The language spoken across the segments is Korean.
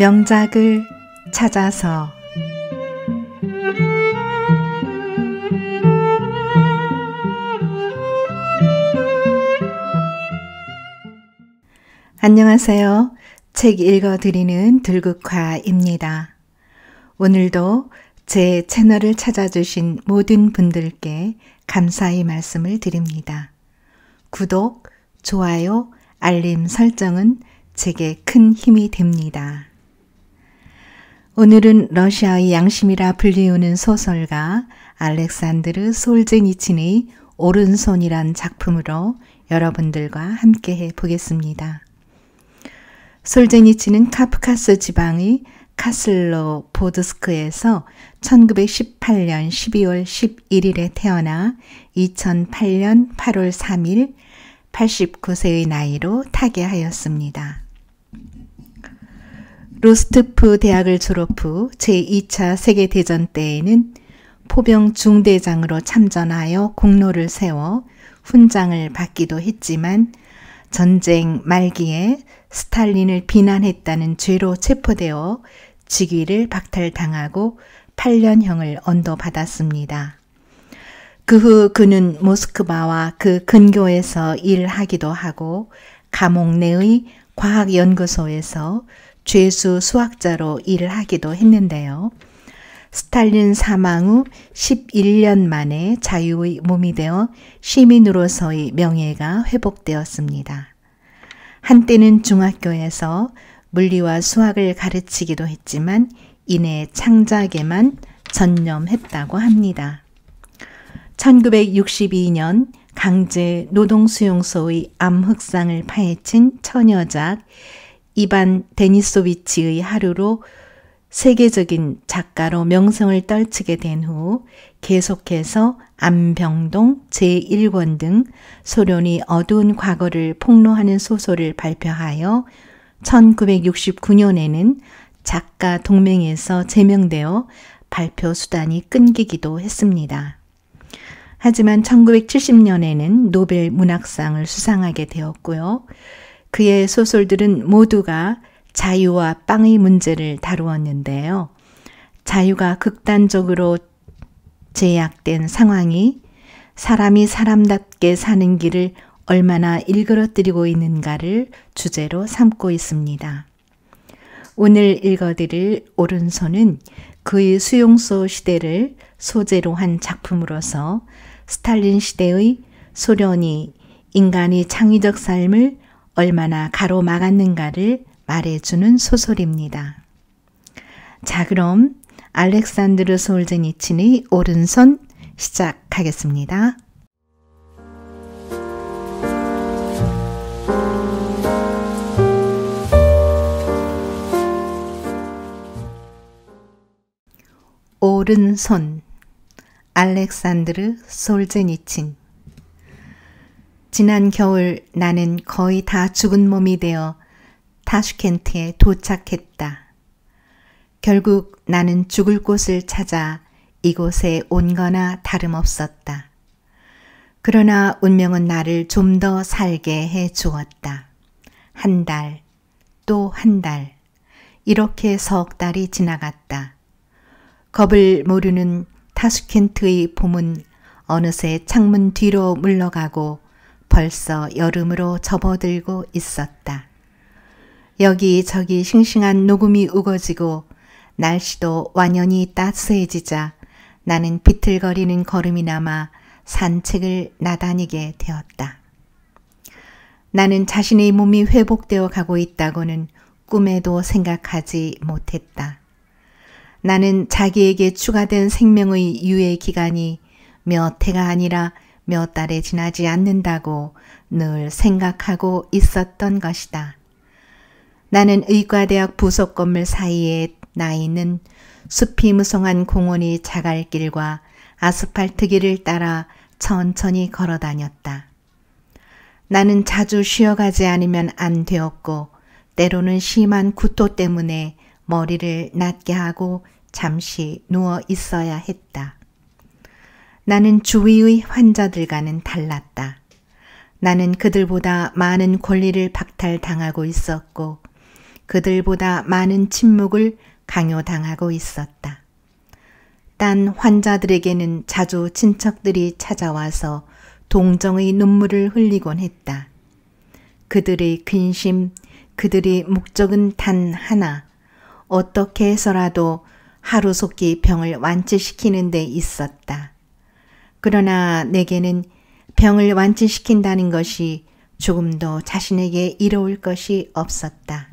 명작을 찾아서 안녕하세요. 책 읽어드리는 들국화입니다. 오늘도 제 채널을 찾아주신 모든 분들께 감사의 말씀을 드립니다. 구독, 좋아요, 알림 설정은 제게 큰 힘이 됩니다. 오늘은 러시아의 양심이라 불리우는 소설가 알렉산드르 솔제니친의 오른손이란 작품으로 여러분들과 함께 해보겠습니다. 솔제니친은 카프카스 지방의 카슬로포드스크에서 1918년 12월 11일에 태어나 2008년 8월 3일 89세의 나이로 타계하였습니다. 로스토프 대학을 졸업 후 제2차 세계대전 때에는 포병 중대장으로 참전하여 공로를 세워 훈장을 받기도 했지만 전쟁 말기에 스탈린을 비난했다는 죄로 체포되어 직위를 박탈당하고 8년형을 언도받았습니다. 그 후 그는 모스크바와 그 근교에서 일하기도 하고 감옥 내의 과학연구소에서 죄수 수학자로 일을 하기도 했는데요. 스탈린 사망 후 11년 만에 자유의 몸이 되어 시민으로서의 명예가 회복되었습니다. 한때는 중학교에서 물리와 수학을 가르치기도 했지만 이내 창작에만 전념했다고 합니다. 1962년 강제 노동수용소의 암흑상을 파헤친 처녀작 이반 데니소비치의 하루로 세계적인 작가로 명성을 떨치게 된 후 계속해서 암병동 제1권 등 소련이 어두운 과거를 폭로하는 소설을 발표하여 1969년에는 작가 동맹에서 제명되어 발표 수단이 끊기기도 했습니다. 하지만 1970년에는 노벨 문학상을 수상하게 되었고요. 그의 소설들은 모두가 자유와 빵의 문제를 다루었는데요. 자유가 극단적으로 제약된 상황이 사람이 사람답게 사는 길을 얼마나 일그러뜨리고 있는가를 주제로 삼고 있습니다. 오늘 읽어드릴 오른손은 그의 수용소 시대를 소재로 한 작품으로서 스탈린 시대의 소련이 인간의 창의적 삶을 얼마나 가로막았는가를 말해주는 소설입니다. 자, 그럼 알렉산드르 솔제니친의 오른손 시작하겠습니다. 오른손 알렉산드르 솔제니친. 지난 겨울 나는 거의 다 죽은 몸이 되어 타슈켄트에 도착했다. 결국 나는 죽을 곳을 찾아 이곳에 온 거나 다름없었다. 그러나 운명은 나를 좀 더 살게 해 주었다. 한 달, 또 한 달, 이렇게 석 달이 지나갔다. 겁을 모르는 타슈켄트의 봄은 어느새 창문 뒤로 물러가고 벌써 여름으로 접어들고 있었다. 여기저기 싱싱한 녹음이 우거지고 날씨도 완연히 따스해지자 나는 비틀거리는 걸음이 남아 산책을 나다니게 되었다. 나는 자신의 몸이 회복되어 가고 있다고는 꿈에도 생각하지 못했다. 나는 자기에게 추가된 생명의 유예 기간이 몇 해가 아니라 몇 달에 지나지 않는다고 늘 생각하고 있었던 것이다. 나는 의과대학 부속 건물 사이에 나 있는 숲이 무성한 공원의 자갈길과 아스팔트 길을 따라 천천히 걸어 다녔다. 나는 자주 쉬어가지 않으면 안 되었고 때로는 심한 구토 때문에 머리를 낮게 하고 잠시 누워 있어야 했다. 나는 주위의 환자들과는 달랐다. 나는 그들보다 많은 권리를 박탈당하고 있었고 그들보다 많은 침묵을 강요당하고 있었다. 딴 환자들에게는 자주 친척들이 찾아와서 동정의 눈물을 흘리곤 했다. 그들의 근심, 그들의 목적은 단 하나, 어떻게 해서라도 하루속히 병을 완치시키는 데 있었다. 그러나 내게는 병을 완치시킨다는 것이 조금도 자신에게 이로울 것이 없었다.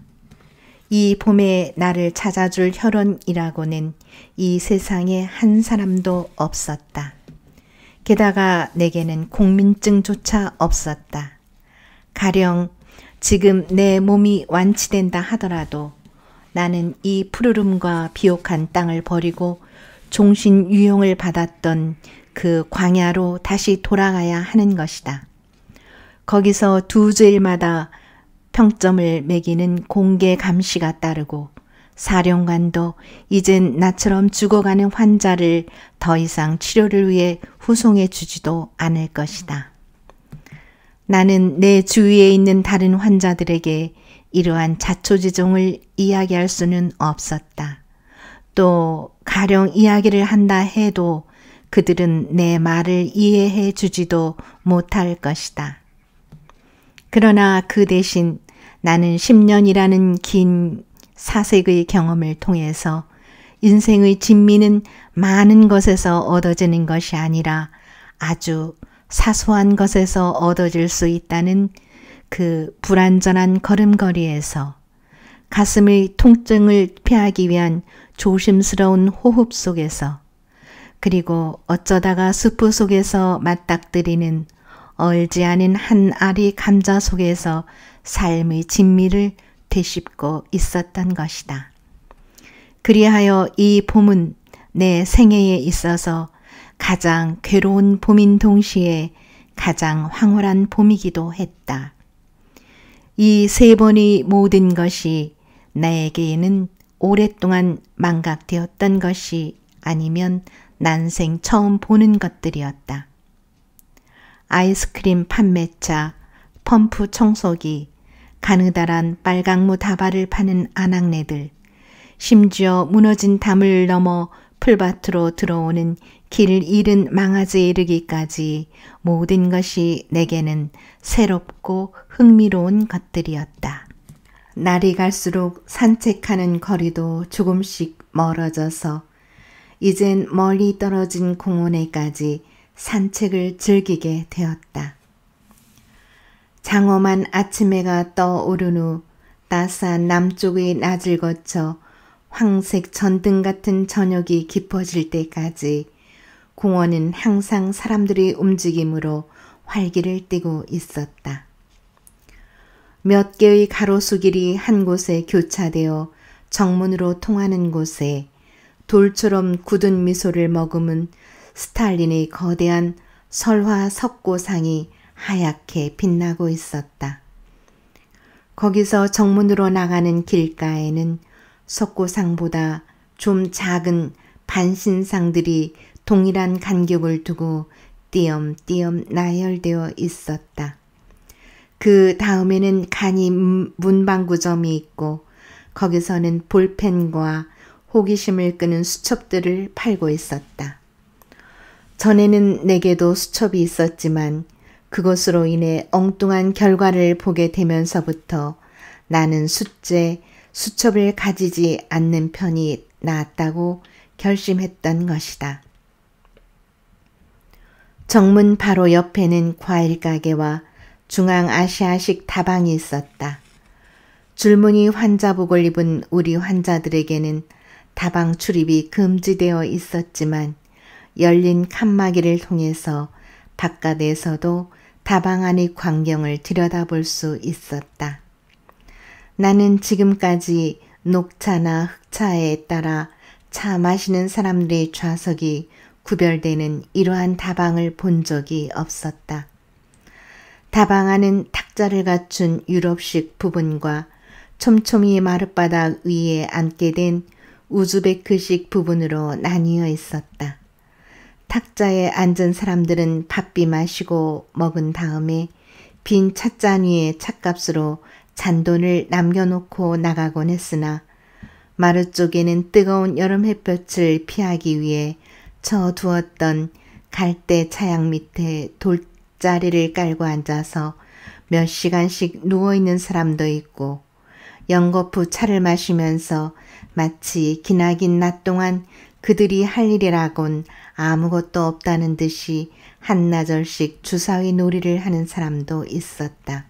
이 봄에 나를 찾아줄 혈원이라고는 이 세상에 한 사람도 없었다. 게다가 내게는 공민증조차 없었다. 가령 지금 내 몸이 완치된다 하더라도 나는 이 푸르름과 비옥한 땅을 버리고 종신 유용을 받았던 그 광야로 다시 돌아가야 하는 것이다. 거기서 두 주일마다 평점을 매기는 공개 감시가 따르고 사령관도 이젠 나처럼 죽어가는 환자를 더 이상 치료를 위해 후송해 주지도 않을 것이다. 나는 내 주위에 있는 다른 환자들에게 이러한 자초지종을 이야기할 수는 없었다. 또 가령 이야기를 한다 해도 그들은 내 말을 이해해 주지도 못할 것이다. 그러나 그 대신 나는 10년이라는 긴 사색의 경험을 통해서 인생의 진미는 많은 것에서 얻어지는 것이 아니라 아주 사소한 것에서 얻어질 수 있다는 그 불완전한 걸음걸이에서 가슴의 통증을 피하기 위한 조심스러운 호흡 속에서 그리고 어쩌다가 수프 속에서 맞닥뜨리는 얼지 않은 한 알이 감자 속에서 삶의 진미를 되씹고 있었던 것이다. 그리하여 이 봄은 내 생애에 있어서 가장 괴로운 봄인 동시에 가장 황홀한 봄이기도 했다. 이 세 번의 모든 것이 나에게는 오랫동안 망각되었던 것이 아니면 난생 처음 보는 것들이었다. 아이스크림 판매차, 펌프 청소기, 가느다란 빨강무 다발을 파는 아낙네들, 심지어 무너진 담을 넘어 풀밭으로 들어오는 길 잃은 망아지에 이르기까지 모든 것이 내게는 새롭고 흥미로운 것들이었다. 날이 갈수록 산책하는 거리도 조금씩 멀어져서 이젠 멀리 떨어진 공원에까지 산책을 즐기게 되었다. 장엄한 아침해가 떠오른 후 따스한 남쪽의 낮을 거쳐 황색 전등 같은 저녁이 깊어질 때까지 공원은 항상 사람들의 움직임으로 활기를 띠고 있었다. 몇 개의 가로수길이 한 곳에 교차되어 정문으로 통하는 곳에 돌처럼 굳은 미소를 머금은 스탈린의 거대한 설화 석고상이 하얗게 빛나고 있었다. 거기서 정문으로 나가는 길가에는 석고상보다 좀 작은 반신상들이 동일한 간격을 두고 띄엄띄엄 나열되어 있었다. 그 다음에는 간이 문방구점이 있고 거기서는 볼펜과 호기심을 끄는 수첩들을 팔고 있었다. 전에는 내게도 수첩이 있었지만 그것으로 인해 엉뚱한 결과를 보게 되면서부터 나는 숫제, 수첩을 가지지 않는 편이 낫다고 결심했던 것이다. 정문 바로 옆에는 과일 가게와 중앙아시아식 다방이 있었다. 줄무늬 환자복을 입은 우리 환자들에게는 다방 출입이 금지되어 있었지만 열린 칸막이를 통해서 바깥에서도 다방 안의 광경을 들여다볼 수 있었다. 나는 지금까지 녹차나 흑차에 따라 차 마시는 사람들의 좌석이 구별되는 이러한 다방을 본 적이 없었다. 다방 안은 탁자를 갖춘 유럽식 부분과 촘촘히 마룻바닥 위에 앉게 된 우즈베크식 부분으로 나뉘어 있었다. 탁자에 앉은 사람들은 밥비 마시고 먹은 다음에 빈 찻잔 위에 찻값으로 잔돈을 남겨놓고 나가곤 했으나 마루 쪽에는 뜨거운 여름 햇볕을 피하기 위해 쳐두었던 갈대 차양 밑에 돌자리를 깔고 앉아서 몇 시간씩 누워있는 사람도 있고 연거푸 차를 마시면서 마치 기나긴 낮 동안 그들이 할 일이라곤 아무것도 없다는 듯이 한나절씩 주사위 놀이를 하는 사람도 있었다.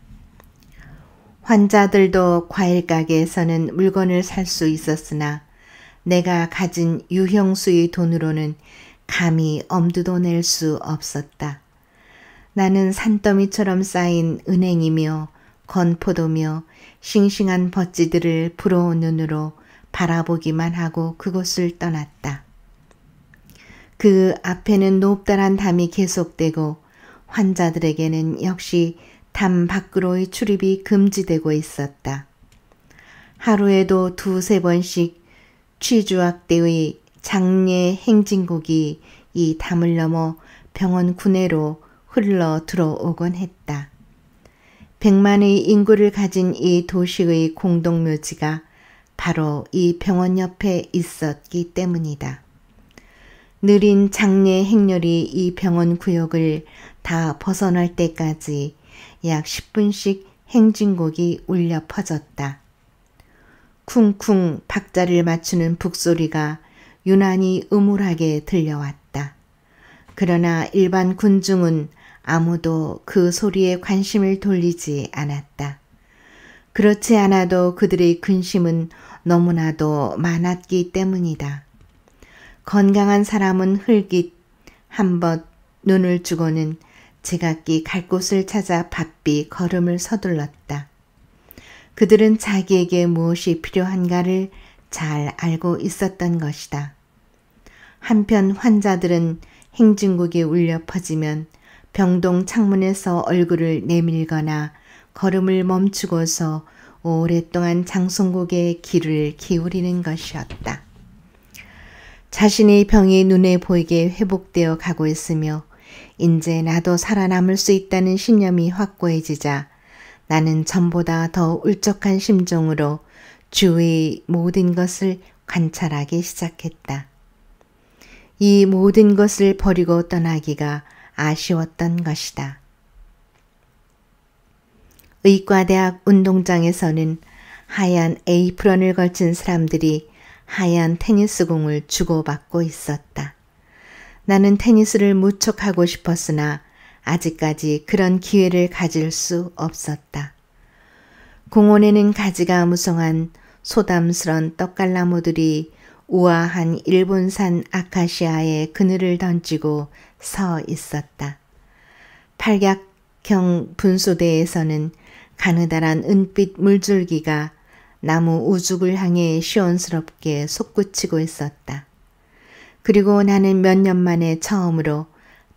환자들도 과일 가게에서는 물건을 살 수 있었으나 내가 가진 유형수의 돈으로는 감히 엄두도 낼 수 없었다. 나는 산더미처럼 쌓인 은행이며 건포도며 싱싱한 버찌들을 부러운 눈으로 바라보기만 하고 그곳을 떠났다. 그 앞에는 높다란 담이 계속되고 환자들에게는 역시 담 밖으로의 출입이 금지되고 있었다. 하루에도 2~3번씩 취주학대의 장례 행진곡이 이 담을 넘어 병원 구내로 흘러 들어오곤 했다. 100만의 인구를 가진 이 도시의 공동묘지가 바로 이 병원 옆에 있었기 때문이다. 느린 장례 행렬이 이 병원 구역을 다 벗어날 때까지 약 10분씩 행진곡이 울려 퍼졌다. 쿵쿵 박자를 맞추는 북소리가 유난히 음울하게 들려왔다. 그러나 일반 군중은 아무도 그 소리에 관심을 돌리지 않았다. 그렇지 않아도 그들의 근심은 너무나도 많았기 때문이다. 건강한 사람은 흘깃 한벗 눈을 주고는 제각기 갈 곳을 찾아 바삐 걸음을 서둘렀다. 그들은 자기에게 무엇이 필요한가를 잘 알고 있었던 것이다. 한편 환자들은 행진곡이 울려 퍼지면 병동 창문에서 얼굴을 내밀거나 걸음을 멈추고서 오랫동안 장송곡에 귀를 기울이는 것이었다. 자신의 병이 눈에 보이게 회복되어 가고 있으며 이제 나도 살아남을 수 있다는 신념이 확고해지자 나는 전보다 더 울적한 심정으로 주위의 모든 것을 관찰하기 시작했다. 이 모든 것을 버리고 떠나기가 아쉬웠던 것이다. 의과대학 운동장에서는 하얀 에이프런을 걸친 사람들이 하얀 테니스공을 주고받고 있었다. 나는 테니스를 무척 하고 싶었으나 아직까지 그런 기회를 가질 수 없었다. 공원에는 가지가 무성한 소담스런 떡갈나무들이 우아한 일본산 아카시아에 그늘을 던지고 서 있었다. 팔각형 분수대에서는 가느다란 은빛 물줄기가 나무 우죽을 향해 시원스럽게 솟구치고 있었다. 그리고 나는 몇 년 만에 처음으로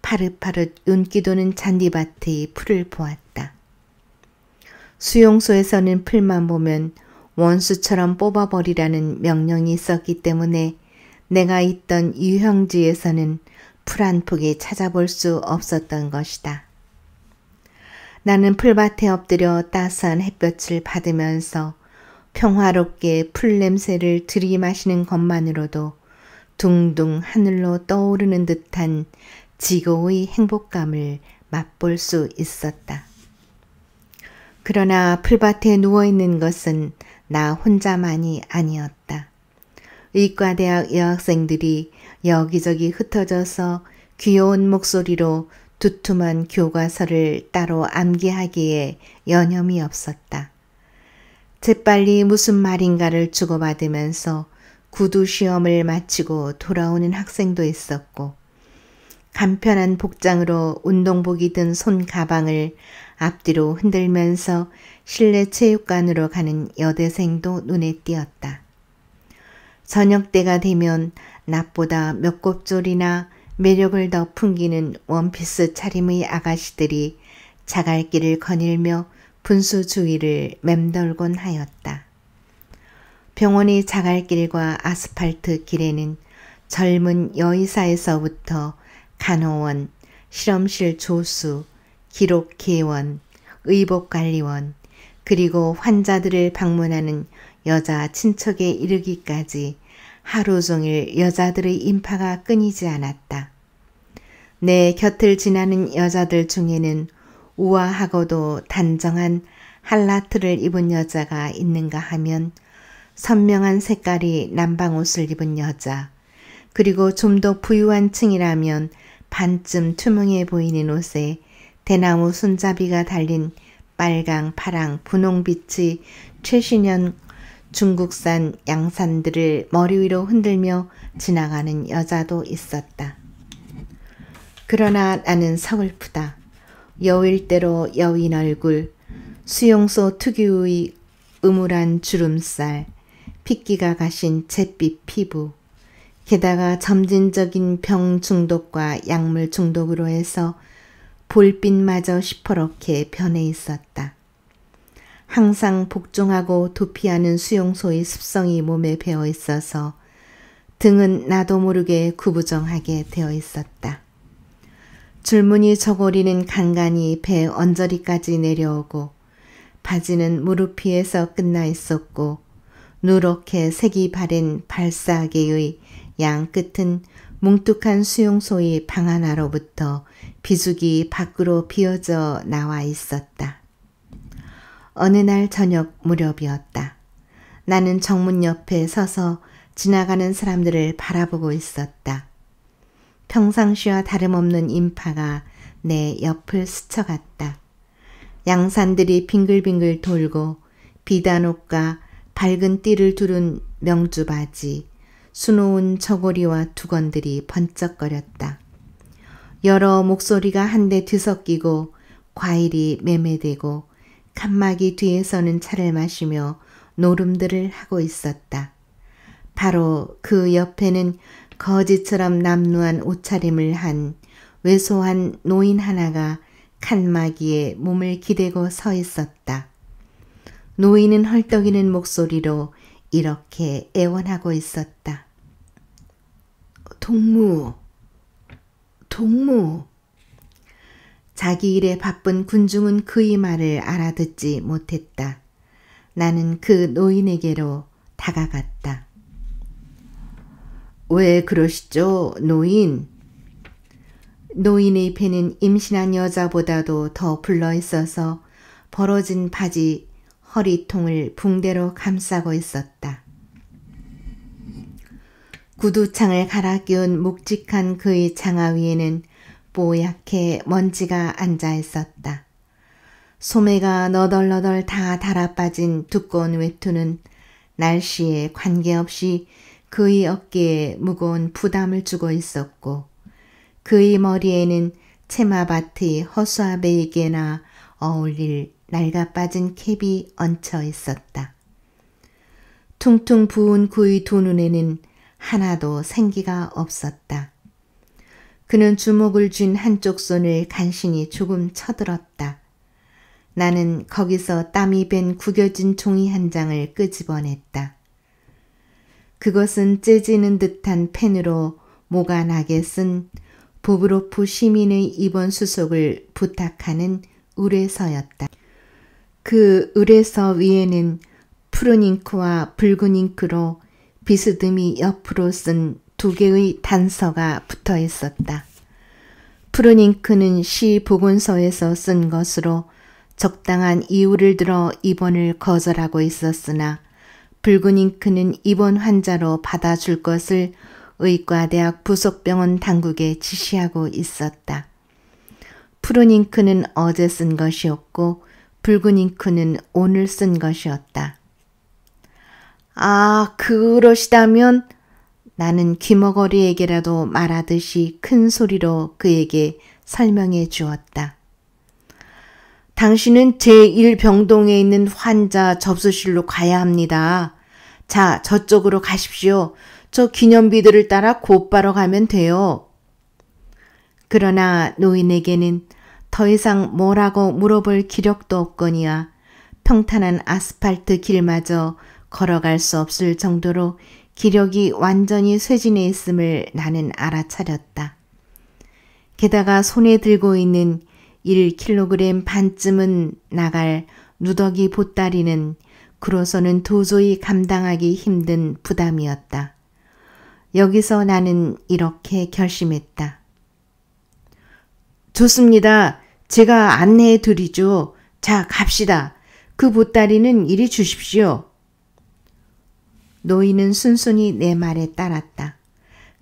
파릇파릇 윤기 도는 잔디밭의 풀을 보았다. 수용소에서는 풀만 보면 원수처럼 뽑아버리라는 명령이 있었기 때문에 내가 있던 유형지에서는 풀 한 폭이 찾아볼 수 없었던 것이다. 나는 풀밭에 엎드려 따스한 햇볕을 받으면서 평화롭게 풀 냄새를 들이마시는 것만으로도 둥둥 하늘로 떠오르는 듯한 지고의 행복감을 맛볼 수 있었다. 그러나 풀밭에 누워있는 것은 나 혼자만이 아니었다. 의과대학 여학생들이 여기저기 흩어져서 귀여운 목소리로 두툼한 교과서를 따로 암기하기에 여념이 없었다. 재빨리 무슨 말인가를 주고받으면서 구두 시험을 마치고 돌아오는 학생도 있었고 간편한 복장으로 운동복이 든 손 가방을 앞뒤로 흔들면서 실내 체육관으로 가는 여대생도 눈에 띄었다. 저녁 때가 되면 낮보다 몇 곱절이나 매력을 더 풍기는 원피스 차림의 아가씨들이 자갈길을 거닐며 분수 주위를 맴돌곤 하였다. 병원의 자갈길과 아스팔트 길에는 젊은 여의사에서부터 간호원, 실험실 조수, 기록계원, 의복관리원, 그리고 환자들을 방문하는 여자 친척에 이르기까지 하루 종일 여자들의 인파가 끊이지 않았다. 내 곁을 지나는 여자들 중에는 우아하고도 단정한 할라트를 입은 여자가 있는가 하면 선명한 색깔이 남방옷을 입은 여자, 그리고 좀 더 부유한 층이라면 반쯤 투명해 보이는 옷에 대나무 손잡이가 달린 빨강, 파랑, 분홍빛의 최신형 중국산 양산들을 머리 위로 흔들며 지나가는 여자도 있었다. 그러나 나는 서글프다. 여윌대로 여인 얼굴, 수용소 특유의 음울한 주름살, 핏기가 가신 잿빛 피부, 게다가 점진적인 병 중독과 약물 중독으로 해서 볼빛마저 시퍼렇게 변해 있었다. 항상 복종하고 도피하는 수용소의 습성이 몸에 배어 있어서 등은 나도 모르게 구부정하게 되어 있었다. 줄무늬 저고리는 간간히 배 언저리까지 내려오고 바지는 무릎 위에서 끝나 있었고 누렇게 색이 바랜 발사계의 양 끝은 뭉툭한 수용소의 방 하나로부터 비수기 밖으로 비어져 나와 있었다. 어느 날 저녁 무렵이었다. 나는 정문 옆에 서서 지나가는 사람들을 바라보고 있었다. 평상시와 다름없는 인파가 내 옆을 스쳐갔다. 양산들이 빙글빙글 돌고 비단옷과 밝은 띠를 두른 명주바지, 수놓은 저고리와 두건들이 번쩍거렸다. 여러 목소리가 한데 뒤섞이고 과일이 매매되고 칸막이 뒤에서는 차를 마시며 노름들을 하고 있었다. 바로 그 옆에는 거지처럼 남루한 옷차림을 한 왜소한 노인 하나가 칸막이에 몸을 기대고 서 있었다. 노인은 헐떡이는 목소리로 이렇게 애원하고 있었다. 동무. 자기 일에 바쁜 군중은 그의 말을 알아듣지 못했다. 나는 그 노인에게로 다가갔다. 왜 그러시죠, 노인? 노인의 배는 임신한 여자보다도 더 불러 있어서 벌어진 바지 허리통을 붕대로 감싸고 있었다. 구두창을 갈아 끼운 묵직한 그의 장화 위에는 뽀얗게 먼지가 앉아 있었다. 소매가 너덜너덜 다 달아빠진 두꺼운 외투는 날씨에 관계없이 그의 어깨에 무거운 부담을 주고 있었고 그의 머리에는 채마밭의 허수아비에게나 어울릴 낡아빠진 캡이 얹혀 있었다. 퉁퉁 부은 그의 두 눈에는 하나도 생기가 없었다. 그는 주먹을 쥔 한쪽 손을 간신히 조금 쳐들었다. 나는 거기서 땀이 밴 구겨진 종이 한 장을 끄집어냈다. 그것은 째지는 듯한 펜으로 모가 나게 쓴 보브로프 시민의 입원 수속을 부탁하는 의뢰서였다. 그 의뢰서 위에는 푸른 잉크와 붉은 잉크로 비스듬히 옆으로 쓴 두 개의 단서가 붙어 있었다. 푸른 잉크는 시 보건소에서 쓴 것으로 적당한 이유를 들어 입원을 거절하고 있었으나 붉은 잉크는 입원 환자로 받아줄 것을 의과대학 부속병원 당국에 지시하고 있었다. 푸른 잉크는 어제 쓴 것이었고 붉은 잉크는 오늘 쓴 것이었다. 아, 그러시다면 나는 귀머거리에게라도 말하듯이 큰 소리로 그에게 설명해 주었다. 당신은 제1병동에 있는 환자 접수실로 가야 합니다. 자, 저쪽으로 가십시오. 저 기념비들을 따라 곧바로 가면 돼요. 그러나 노인에게는 더 이상 뭐라고 물어볼 기력도 없거니와 평탄한 아스팔트 길마저 걸어갈 수 없을 정도로 기력이 완전히 쇠진해 있음을 나는 알아차렸다. 게다가 손에 들고 있는 1kg 반쯤은 나갈 누더기 보따리는 그로서는 도저히 감당하기 힘든 부담이었다. 여기서 나는 이렇게 결심했다. 좋습니다. 제가 안내해 드리죠. 자, 갑시다. 그 보따리는 이리 주십시오. 노인은 순순히 내 말에 따랐다.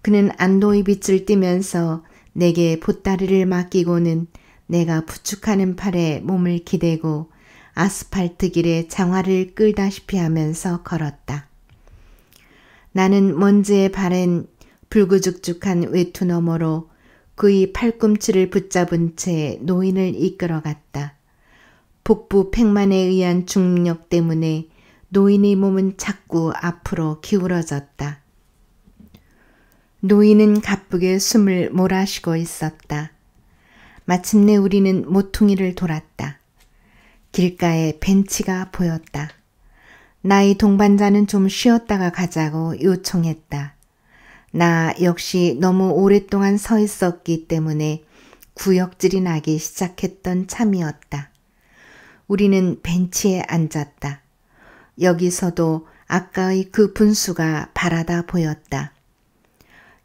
그는 안도의 빛을 띠면서 내게 보따리를 맡기고는 내가 부축하는 팔에 몸을 기대고 아스팔트 길에 장화를 끌다시피 하면서 걸었다. 나는 먼지에 바랜 불구죽죽한 외투 너머로 그의 팔꿈치를 붙잡은 채 노인을 이끌어갔다. 복부 팽만에 의한 중력 때문에 노인의 몸은 자꾸 앞으로 기울어졌다. 노인은 가쁘게 숨을 몰아쉬고 있었다. 마침내 우리는 모퉁이를 돌았다. 길가에 벤치가 보였다. 나의 동반자는 좀 쉬었다가 가자고 요청했다. 나 역시 너무 오랫동안 서 있었기 때문에 구역질이 나기 시작했던 참이었다. 우리는 벤치에 앉았다. 여기서도 아까의 그 분수가 바라다 보였다.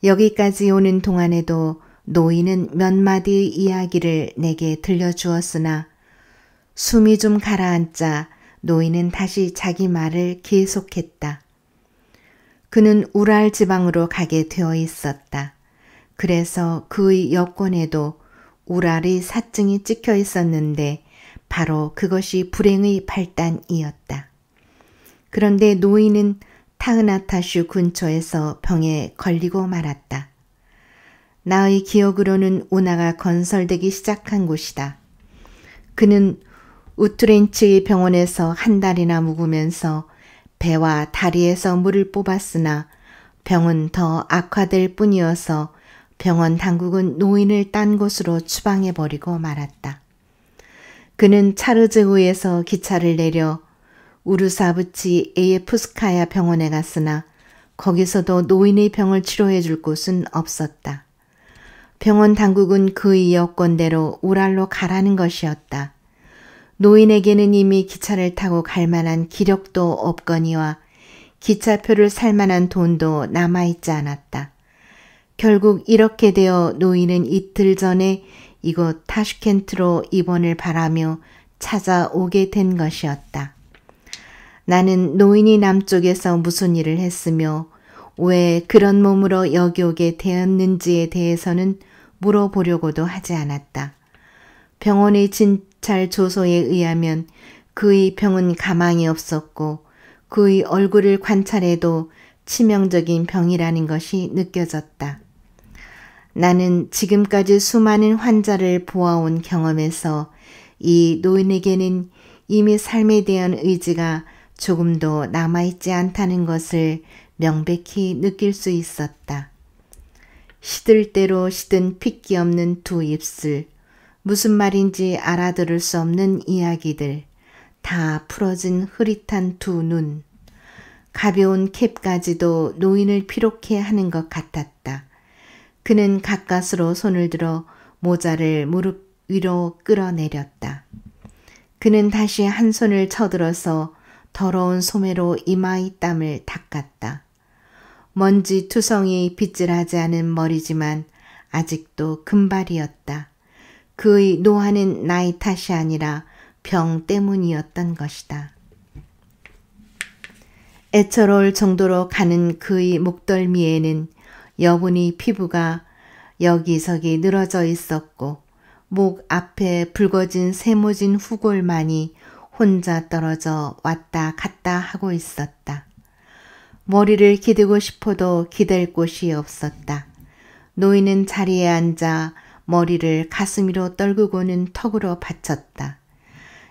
여기까지 오는 동안에도 노인은 몇 마디의 이야기를 내게 들려주었으나 숨이 좀 가라앉자 노인은 다시 자기 말을 계속했다. 그는 우랄 지방으로 가게 되어 있었다. 그래서 그의 여권에도 우랄의 사증이 찍혀 있었는데 바로 그것이 불행의 발단이었다. 그런데 노인은 타흐나타슈 근처에서 병에 걸리고 말았다. 나의 기억으로는 운하가 건설되기 시작한 곳이다. 그는 우트렌치의 병원에서 한 달이나 묵으면서 배와 다리에서 물을 뽑았으나 병은 더 악화될 뿐이어서 병원 당국은 노인을 딴 곳으로 추방해버리고 말았다. 그는 차르제우에서 기차를 내려 우르사브치 에예푸스카야 병원에 갔으나 거기서도 노인의 병을 치료해 줄 곳은 없었다. 병원 당국은 그의 여건대로 우랄로 가라는 것이었다. 노인에게는 이미 기차를 타고 갈 만한 기력도 없거니와 기차표를 살 만한 돈도 남아있지 않았다. 결국 이렇게 되어 노인은 이틀 전에 이곳 타슈켄트로 입원을 바라며 찾아오게 된 것이었다. 나는 노인이 남쪽에서 무슨 일을 했으며 왜 그런 몸으로 여기 오게 되었는지에 대해서는 물어보려고도 하지 않았다. 병원의 진찰 조서에 의하면 그의 병은 가망이 없었고 그의 얼굴을 관찰해도 치명적인 병이라는 것이 느껴졌다. 나는 지금까지 수많은 환자를 보아온 경험에서 이 노인에게는 이미 삶에 대한 의지가 조금도 남아있지 않다는 것을 명백히 느낄 수 있었다. 시들 대로 시든 핏기 없는 두 입술, 무슨 말인지 알아들을 수 없는 이야기들, 다 풀어진 흐릿한 두 눈, 가벼운 캡까지도 노인을 피롭게 하는 것 같았다. 그는 가까스로 손을 들어 모자를 무릎 위로 끌어내렸다. 그는 다시 한 손을 쳐들어서 더러운 소매로 이마의 땀을 닦았다. 먼지 투성이 빗질하지 않은 머리지만 아직도 금발이었다. 그의 노화는 나이 탓이 아니라 병 때문이었던 것이다. 애처로울 정도로 가는 그의 목덜미에는 여분의 피부가 여기저기 늘어져 있었고 목 앞에 붉어진 세모진 후골만이 혼자 떨어져 왔다 갔다 하고 있었다. 머리를 기대고 싶어도 기댈 곳이 없었다. 노인은 자리에 앉아 머리를 가슴 위로 떨구고는 턱으로 받쳤다.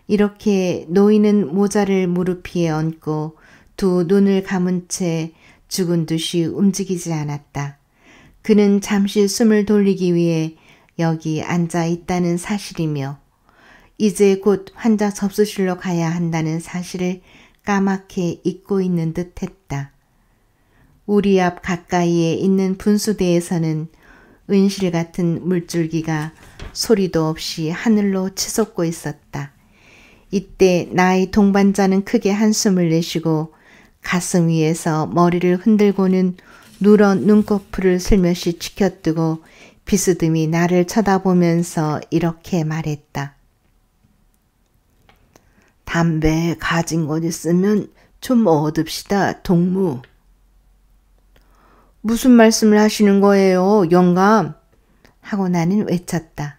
이렇게 노인은 모자를 무릎 위에 얹고 두 눈을 감은 채 죽은 듯이 움직이지 않았다. 그는 잠시 숨을 돌리기 위해 여기 앉아 있다는 사실이며 이제 곧 환자 접수실로 가야 한다는 사실을 까맣게 잊고 있는 듯 했다. 우리 앞 가까이에 있는 분수대에서는 은실 같은 물줄기가 소리도 없이 하늘로 치솟고 있었다. 이때 나의 동반자는 크게 한숨을 내쉬고 가슴 위에서 머리를 흔들고는 누런 눈꺼풀을 슬며시 치켜뜨고 비스듬히 나를 쳐다보면서 이렇게 말했다. 담배 가진 것 있으면 좀 얻읍시다, 동무. 무슨 말씀을 하시는 거예요, 영감? 하고 나는 외쳤다.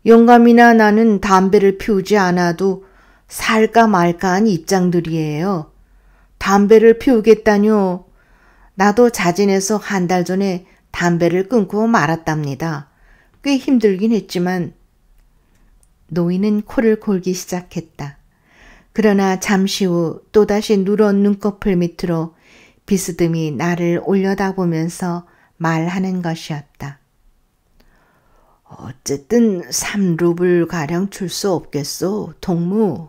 영감이나 나는 담배를 피우지 않아도 살까 말까한 입장들이에요. 담배를 피우겠다뇨. 나도 자진해서 한 달 전에 담배를 끊고 말았답니다. 꽤 힘들긴 했지만. 노인은 코를 골기 시작했다. 그러나 잠시 후 또다시 누런 눈꺼풀 밑으로 비스듬히 나를 올려다보면서 말하는 것이었다. 어쨌든 3루블가량 줄 수 없겠소, 동무.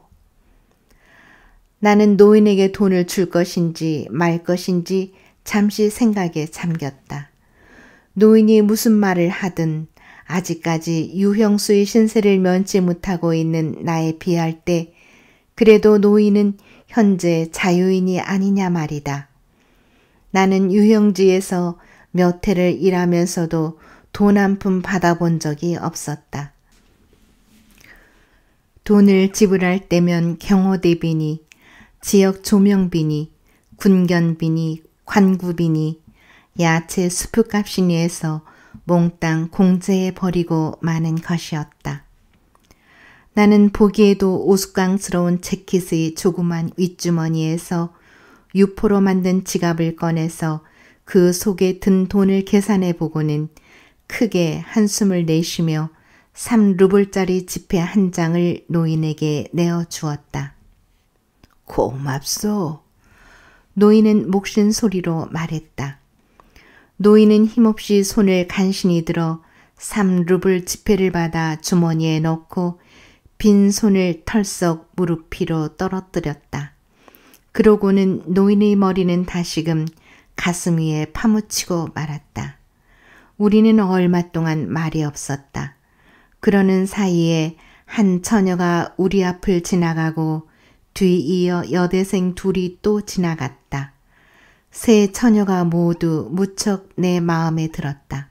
나는 노인에게 돈을 줄 것인지 말 것인지 잠시 생각에 잠겼다. 노인이 무슨 말을 하든 아직까지 유형수의 신세를 면치 못하고 있는 나에 비할 때 그래도 노인은 현재 자유인이 아니냐 말이다. 나는 유형지에서 몇 해를 일하면서도 돈 한 푼 받아본 적이 없었다. 돈을 지불할 때면 경호대비니, 지역 조명비니, 군견비니, 관구비니, 야채 수프값이니 해서 몽땅 공제해 버리고 마는 것이었다. 나는 보기에도 우스꽝스러운 재킷의 조그만 윗주머니에서 유포로 만든 지갑을 꺼내서 그 속에 든 돈을 계산해 보고는 크게 한숨을 내쉬며 3루블짜리 지폐 한 장을 노인에게 내어주었다. 고맙소. 노인은 목신 소리로 말했다. 노인은 힘없이 손을 간신히 들어 3루블 지폐를 받아 주머니에 넣고 빈 손을 털썩 무릎 위로 떨어뜨렸다. 그러고는 노인의 머리는 다시금 가슴 위에 파묻히고 말았다. 우리는 얼마 동안 말이 없었다. 그러는 사이에 한 처녀가 우리 앞을 지나가고 뒤이어 여대생 둘이 또 지나갔다. 세 처녀가 모두 무척 내 마음에 들었다.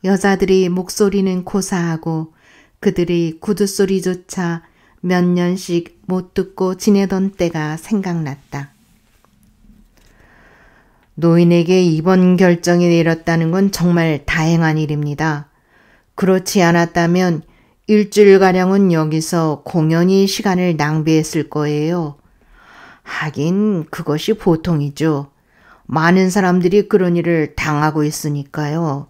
여자들의 목소리는 고사하고 그들의 구두소리조차 몇 년씩 못 듣고 지내던 때가 생각났다. 노인에게 이번 결정이 내렸다는 건 정말 다행한 일입니다. 그렇지 않았다면 일주일가량은 여기서 공연히 시간을 낭비했을 거예요. 하긴 그것이 보통이죠. 많은 사람들이 그런 일을 당하고 있으니까요.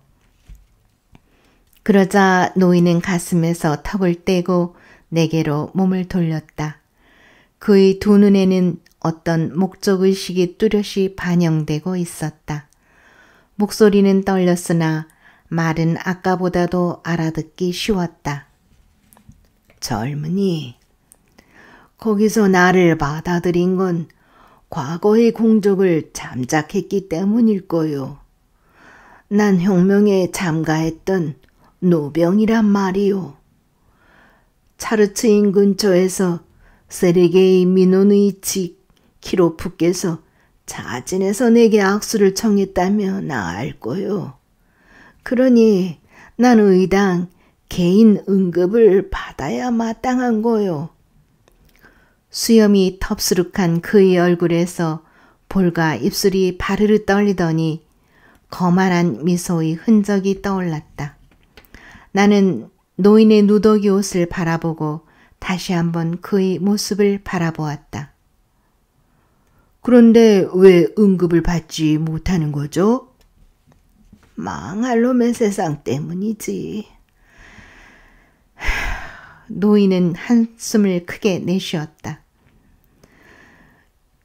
그러자 노인은 가슴에서 턱을 떼고 내게로 몸을 돌렸다. 그의 두 눈에는 어떤 목적의식이 뚜렷이 반영되고 있었다. 목소리는 떨렸으나 말은 아까보다도 알아듣기 쉬웠다. 젊은이, 거기서 나를 받아들인 건 과거의 공적을 잠작했기 때문일 거요. 난 혁명에 참가했던 노병이란 말이요. 차르츠인 근처에서 세르게이 미노누이치 키로프께서 자진해서 내게 악수를 청했다며 나 알 거요. 그러니 난 의당 개인 응급을 받아야 마땅한 거요. 수염이 텁스룩한 그의 얼굴에서 볼과 입술이 바르르 떨리더니 거만한 미소의 흔적이 떠올랐다. 나는 노인의 누더기 옷을 바라보고 다시 한번 그의 모습을 바라보았다. 그런데 왜 응급을 받지 못하는 거죠? 망할 놈의 세상 때문이지. 노인은 한숨을 크게 내쉬었다.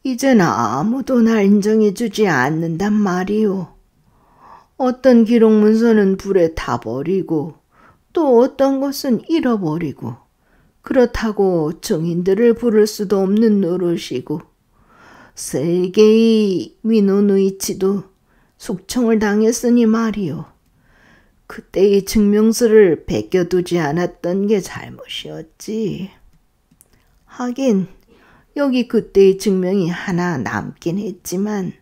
이젠 아무도 날 인정해주지 않는단 말이오. 어떤 기록문서는 불에 타버리고 또 어떤 것은 잃어버리고 그렇다고 증인들을 부를 수도 없는 노릇이고 세계의 미노누이치도 숙청을 당했으니 말이오. 그때의 증명서를 베껴두지 않았던 게 잘못이었지. 하긴 여기 그때의 증명이 하나 남긴 했지만.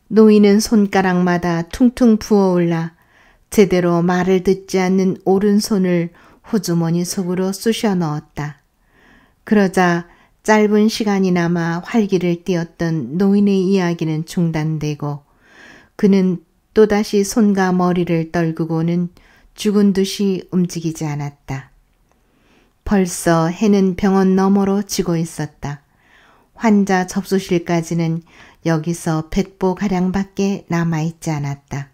노인은 손가락마다 퉁퉁 부어올라 제대로 말을 듣지 않는 오른손을 호주머니 속으로 쑤셔 넣었다. 그러자 짧은 시간이나마 활기를 띠었던 노인의 이야기는 중단되고 그는 또다시 손과 머리를 떨구고는 죽은 듯이 움직이지 않았다. 벌써 해는 병원 너머로 지고 있었다. 환자 접수실까지는 여기서 100보가량밖에 남아있지 않았다.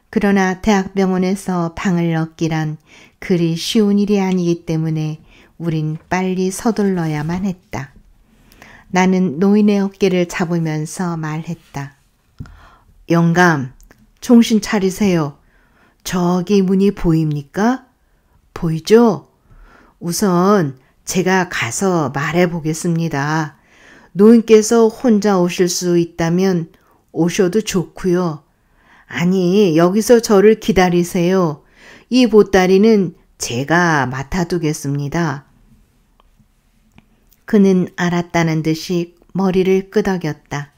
그러나 대학병원에서 방을 얻기란 그리 쉬운 일이 아니기 때문에 우린 빨리 서둘러야만 했다. 나는 노인의 어깨를 잡으면서 말했다. 영감, 정신 차리세요. 저기 문이 보입니까? 보이죠? 우선 제가 가서 말해보겠습니다. 노인께서 혼자 오실 수 있다면 오셔도 좋고요. 아니, 여기서 저를 기다리세요. 이 보따리는 제가 맡아두겠습니다. 그는 알았다는 듯이 머리를 끄덕였다.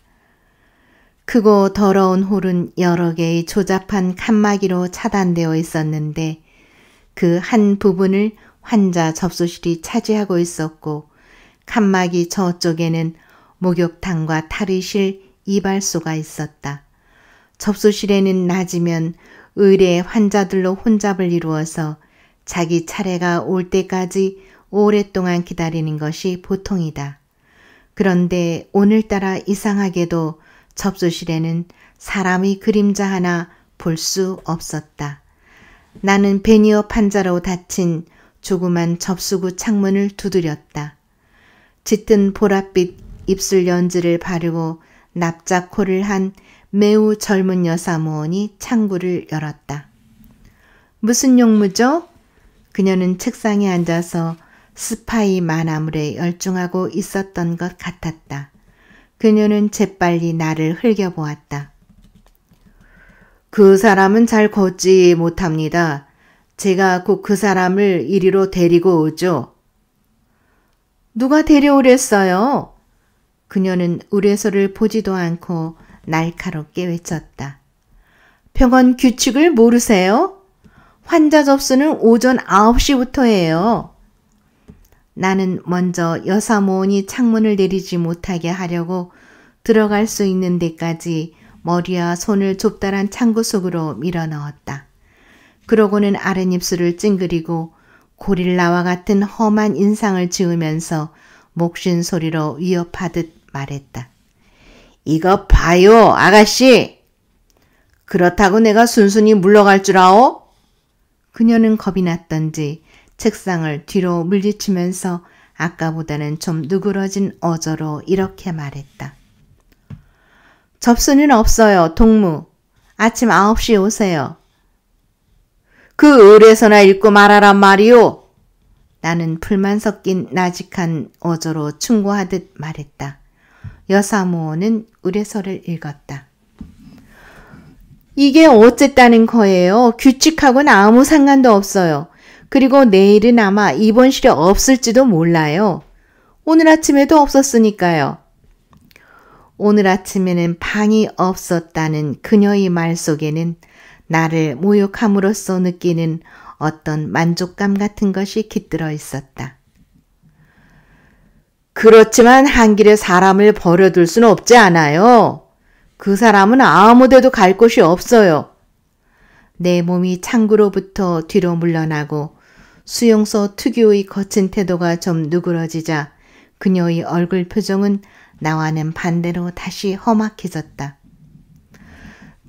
크고 더러운 홀은 여러 개의 조잡한 칸막이로 차단되어 있었는데 그 한 부분을 환자 접수실이 차지하고 있었고 칸막이 저쪽에는 목욕탕과 탈의실, 이발소가 있었다. 접수실에는 낮이면 의뢰 환자들로 혼잡을 이루어서 자기 차례가 올 때까지 오랫동안 기다리는 것이 보통이다. 그런데 오늘따라 이상하게도 접수실에는 사람의 그림자 하나 볼 수 없었다. 나는 베니어 판자로 닫힌 조그만 접수구 창문을 두드렸다. 짙은 보랏빛 입술 렌즈를 바르고 납작코를 한 매우 젊은 여사모원이 창구를 열었다. 무슨 용무죠? 그녀는 책상에 앉아서 스파이 만화물에 열중하고 있었던 것 같았다. 그녀는 재빨리 나를 흘겨보았다. 그 사람은 잘 걷지 못합니다. 제가 곧 그 사람을 이리로 데리고 오죠. 누가 데려오랬어요? 그녀는 의뢰서를 보지도 않고 날카롭게 외쳤다. 병원 규칙을 모르세요? 환자 접수는 오전 9시부터예요. 나는 먼저 여사모원이 창문을 내리지 못하게 하려고 들어갈 수 있는 데까지 머리와 손을 좁다란 창구 속으로 밀어 넣었다. 그러고는 아랫입술을 찡그리고 고릴라와 같은 험한 인상을 지으면서 목신 소리로 위협하듯 말했다. 이거 봐요, 아가씨. 그렇다고 내가 순순히 물러갈 줄 아오? 그녀는 겁이 났던지 책상을 뒤로 물리치면서 아까보다는 좀 누그러진 어조로 이렇게 말했다. 접수는 없어요, 동무. 아침 9시에 오세요. 그 의뢰서나 읽고 말하란 말이오. 나는 불만 섞인 나직한 어조로 충고하듯 말했다. 여사모어는 의뢰서를 읽었다. 이게 어쨌다는 거예요. 규칙하고는 아무 상관도 없어요. 그리고 내일은 아마 입원실에 없을지도 몰라요. 오늘 아침에도 없었으니까요. 오늘 아침에는 방이 없었다는 그녀의 말 속에는 나를 모욕함으로써 느끼는 어떤 만족감 같은 것이 깃들어 있었다. 그렇지만 한 길에 사람을 버려둘 수는 없지 않아요. 그 사람은 아무 데도 갈 곳이 없어요. 내 몸이 창구로부터 뒤로 물러나고 수용소 특유의 거친 태도가 좀 누그러지자 그녀의 얼굴 표정은 나와는 반대로 다시 험악해졌다.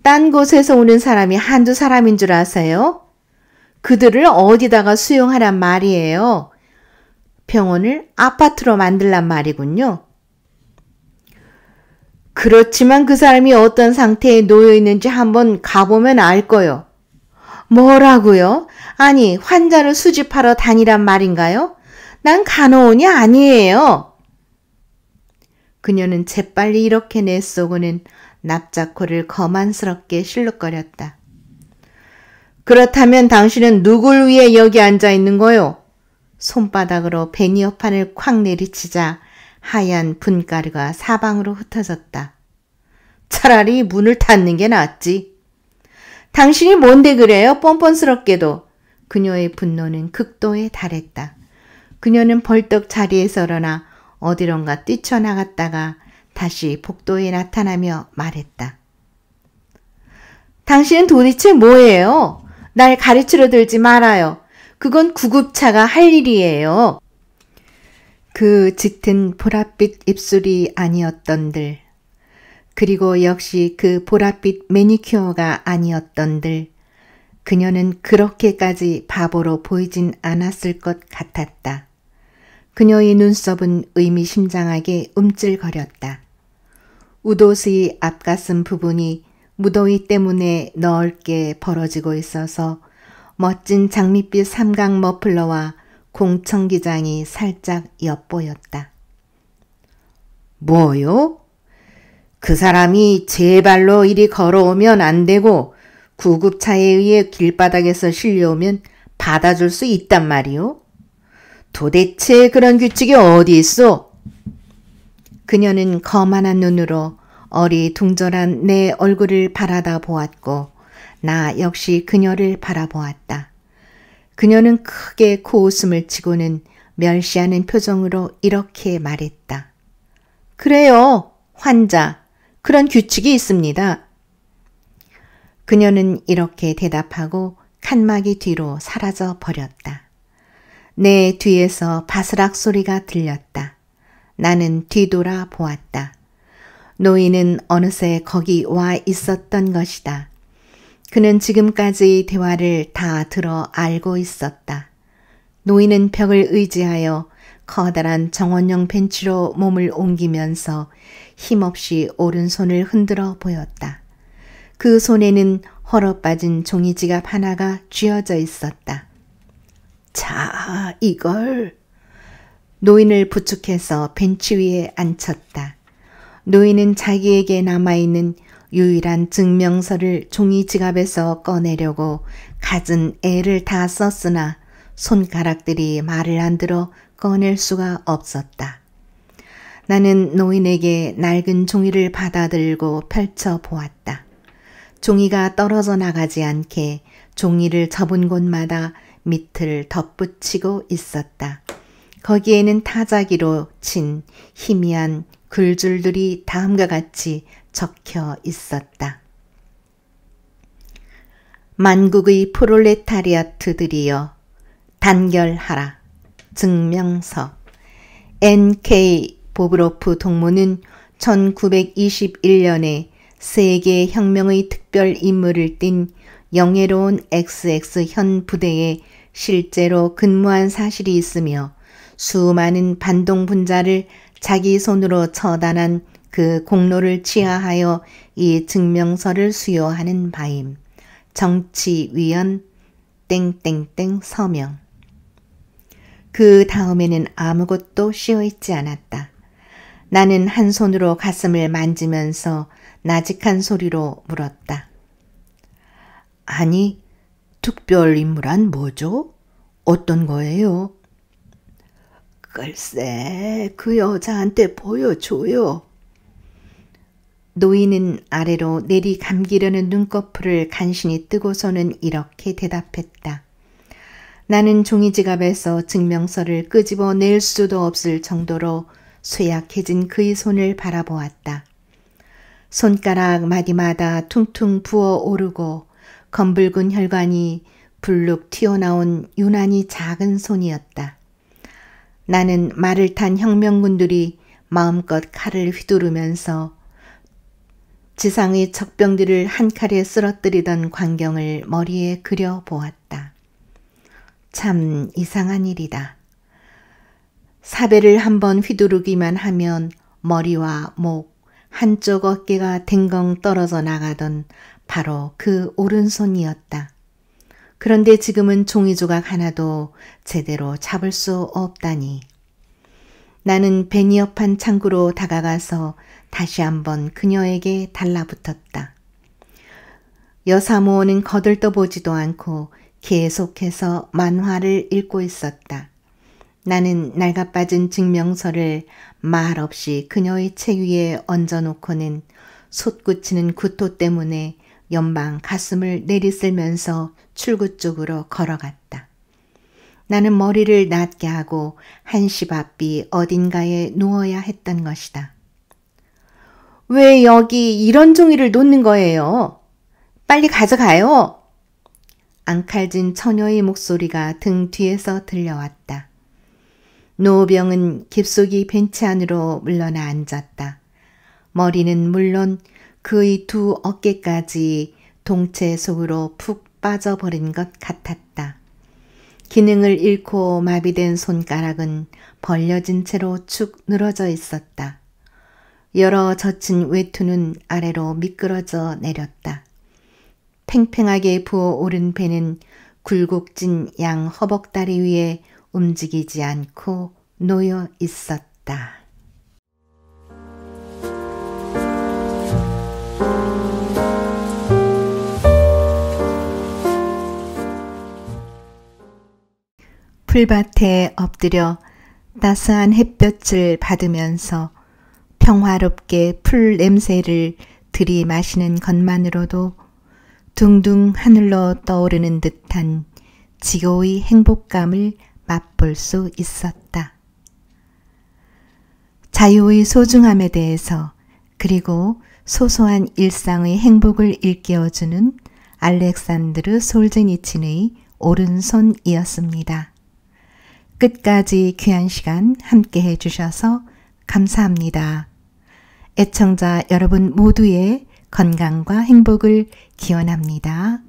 딴 곳에서 오는 사람이 한두 사람인 줄 아세요? 그들을 어디다가 수용하란 말이에요. 병원을 아파트로 만들란 말이군요. 그렇지만 그 사람이 어떤 상태에 놓여 있는지 한번 가보면 알 거요. 뭐라고요? 아니, 환자를 수집하러 다니란 말인가요? 난 간호원이 아니에요. 그녀는 재빨리 이렇게 내쏘고는 납작코를 거만스럽게 실룩거렸다. 그렇다면 당신은 누굴 위해 여기 앉아 있는 거요? 손바닥으로 베니어판을 콱 내리치자 하얀 분가루가 사방으로 흩어졌다. 차라리 문을 닫는 게 낫지. 당신이 뭔데 그래요? 뻔뻔스럽게도. 그녀의 분노는 극도에 달했다. 그녀는 벌떡 자리에서 일어나 어디론가 뛰쳐나갔다가 다시 복도에 나타나며 말했다. 당신은 도대체 뭐예요? 날 가르치려 들지 말아요. 그건 구급차가 할 일이에요. 그 짙은 보랏빛 입술이 아니었던들. 그리고 역시 그 보랏빛 매니큐어가 아니었던들. 그녀는 그렇게까지 바보로 보이진 않았을 것 같았다. 그녀의 눈썹은 의미심장하게 움찔거렸다. 웃옷의 앞가슴 부분이 무더위 때문에 넓게 벌어지고 있어서 멋진 장밋빛 삼각 머플러와 공청기장이 살짝 엿보였다. 뭐요? 그 사람이 제 발로 이리 걸어오면 안 되고 구급차에 의해 길바닥에서 실려오면 받아줄 수 있단 말이오? 도대체 그런 규칙이 어디 있어? 그녀는 거만한 눈으로 어리둥절한 내 얼굴을 바라다 보았고 나 역시 그녀를 바라보았다. 그녀는 크게 코웃음을 치고는 멸시하는 표정으로 이렇게 말했다. 그래요, 환자. 그런 규칙이 있습니다. 그녀는 이렇게 대답하고 칸막이 뒤로 사라져 버렸다. 내 뒤에서 바스락 소리가 들렸다. 나는 뒤돌아 보았다. 노인은 어느새 거기 와 있었던 것이다. 그는 지금까지 대화를 다 들어 알고 있었다. 노인은 벽을 의지하여 커다란 정원용 벤치로 몸을 옮기면서 힘없이 오른손을 흔들어 보였다. 그 손에는 헐어빠진 종이지갑 하나가 쥐어져 있었다. 자, 이걸. 노인을 부축해서 벤치 위에 앉혔다. 노인은 자기에게 남아있는 유일한 증명서를 종이 지갑에서 꺼내려고 갖은 애를 다 썼으나 손가락들이 말을 안 들어 꺼낼 수가 없었다. 나는 노인에게 낡은 종이를 받아들고 펼쳐 보았다. 종이가 떨어져 나가지 않게 종이를 접은 곳마다 밑을 덧붙이고 있었다. 거기에는 타자기로 친 희미한 글줄들이 다음과 같이 적혀 있었다. 만국의 프롤레타리아트들이여 단결하라. 증명서. N.K. 보브로프 동무는 1921년에 세계혁명의 특별 임무를 띤 영예로운 XX 현 부대에 실제로 근무한 사실이 있으며 수많은 반동 분자를 자기 손으로 처단한 그 공로를 취하하여 이 증명서를 수여하는 바임. 정치위원 땡땡땡 서명. 그 다음에는 아무것도 씌어있지 않았다. 나는 한 손으로 가슴을 만지면서 나직한 소리로 물었다. 아니, 특별 임무란 뭐죠? 어떤 거예요? 글쎄, 그 여자한테 보여줘요. 노인은 아래로 내리 감기려는 눈꺼풀을 간신히 뜨고서는 이렇게 대답했다. 나는 종이지갑에서 증명서를 끄집어낼 수도 없을 정도로 쇠약해진 그의 손을 바라보았다. 손가락 마디마다 퉁퉁 부어오르고 검붉은 혈관이 불룩 튀어나온 유난히 작은 손이었다. 나는 말을 탄 혁명군들이 마음껏 칼을 휘두르면서 지상의 적병들을 한 칼에 쓰러뜨리던 광경을 머리에 그려보았다. 참 이상한 일이다. 사배를 한번 휘두르기만 하면 머리와 목, 한쪽 어깨가 댕강 떨어져 나가던 바로 그 오른손이었다. 그런데 지금은 종이조각 하나도 제대로 잡을 수 없다니. 나는 베니어판 창구로 다가가서 다시 한번 그녀에게 달라붙었다. 여사모어는 거들떠보지도 않고 계속해서 만화를 읽고 있었다. 나는 낡아빠진 증명서를 말없이 그녀의 책 위에 얹어놓고는 솟구치는 구토 때문에 연방 가슴을 내리쓸면서 출구 쪽으로 걸어갔다. 나는 머리를 낮게 하고 한시 앞이 어딘가에 누워야 했던 것이다. 왜 여기 이런 종이를 놓는 거예요? 빨리 가져가요. 앙칼진 처녀의 목소리가 등 뒤에서 들려왔다. 노병은 깊숙이 벤치 안으로 물러나 앉았다. 머리는 물론 그의 두 어깨까지 동체 속으로 푹 빠져버린 것 같았다. 기능을 잃고 마비된 손가락은 벌려진 채로 축 늘어져 있었다. 여러 젖힌 외투는 아래로 미끄러져 내렸다. 팽팽하게 부어오른 배는 굴곡진 양 허벅다리 위에 움직이지 않고 놓여 있었다. 풀밭에 엎드려 따스한 햇볕을 받으면서 평화롭게 풀 냄새를 들이마시는 것만으로도 둥둥 하늘로 떠오르는 듯한 지고의 행복감을 맛볼 수 있었다. 자유의 소중함에 대해서 그리고 소소한 일상의 행복을 일깨워주는 알렉산드르 솔제니친의 오른손이었습니다. 끝까지 귀한 시간 함께 해주셔서 감사합니다. 애청자 여러분 모두의 건강과 행복을 기원합니다.